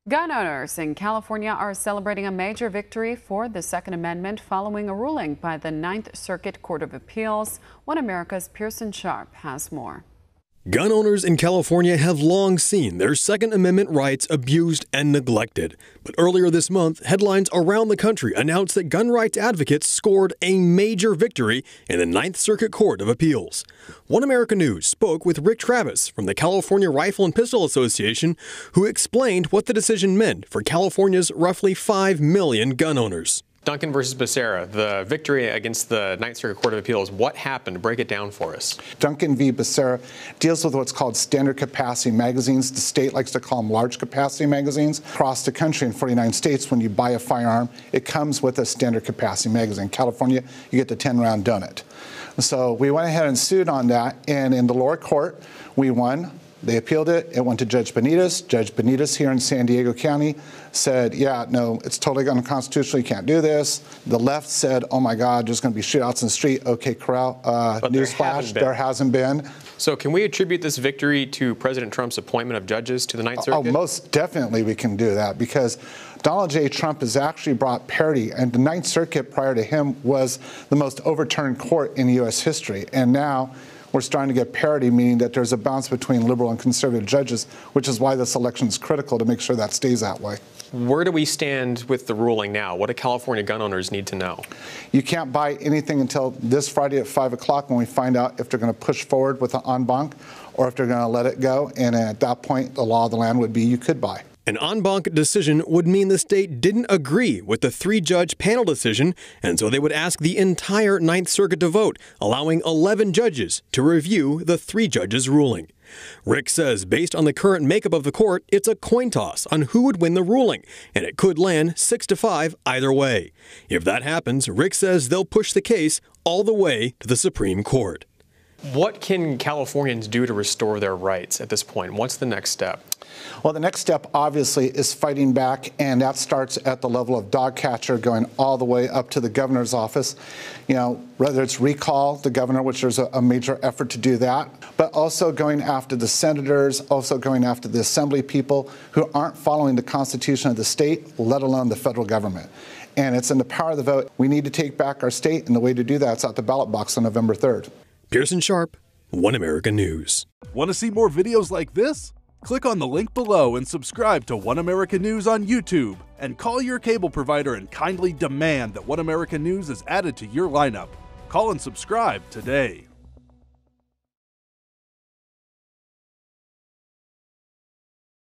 Gun owners in California are celebrating a major victory for the Second Amendment following a ruling by the Ninth Circuit Court of Appeals. One America's Pearson Sharp has more. Gun owners in California have long seen their Second Amendment rights abused and neglected. But earlier this month, headlines around the country announced that gun rights advocates scored a major victory in the Ninth Circuit Court of Appeals. One America News spoke with Rick Travis from the California Rifle and Pistol Association, who explained what the decision meant for California's roughly 5 million gun owners. Duncan versus Becerra, the victory against the Ninth Circuit Court of Appeals. What happened? Break it down for us. Duncan v. Becerra deals with what's called standard capacity magazines. The state likes to call them large capacity magazines. Across the country in 49 states, when you buy a firearm, it comes with a standard capacity magazine. California, you get the 10-round donut. So we went ahead and sued on that, and in the lower court, we won. They appealed it. It went to Judge Benitez. Judge Benitez here in San Diego County said, yeah, no, it's totally unconstitutional. You can't do this. The left said, oh, my God, there's going to be shootouts in the street. OK, corral. Newsflash, there hasn't been. So can we attribute this victory to President Trump's appointment of judges to the Ninth Circuit? Oh, most definitely we can do that, because Donald J. Trump has actually brought parity, and the Ninth Circuit prior to him was the most overturned court in U.S. history. And now we're starting to get parity, meaning that there's a balance between liberal and conservative judges, which is why this election is critical to make sure that stays that way. Where do we stand with the ruling now? What do California gun owners need to know? You can't buy anything until this Friday at 5 o'clock when we find out if they're going to push forward with an en banc or if they're going to let it go. And at that point, the law of the land would be you could buy. An en banc decision would mean the state didn't agree with the 3-judge panel decision, and so they would ask the entire Ninth Circuit to vote, allowing 11 judges to review the 3 judges' ruling. Rick says based on the current makeup of the court, it's a coin toss on who would win the ruling, and it could land 6-5 either way. If that happens, Rick says they'll push the case all the way to the Supreme Court. What can Californians do to restore their rights at this point? What's the next step? Well, the next step, obviously, is fighting back, and that starts at the level of dog catcher, going all the way up to the governor's office. You know, whether it's recall the governor, which there's a major effort to do that, but also going after the senators, also going after the assembly people who aren't following the Constitution of the state, let alone the federal government. And it's in the power of the vote. We need to take back our state, and the way to do that is at the ballot box on November 3rd. Pearson Sharp, One America News. Want to see more videos like this? Click on the link below and subscribe to One America News on YouTube. And call your cable provider and kindly demand that One America News is added to your lineup. Call and subscribe today.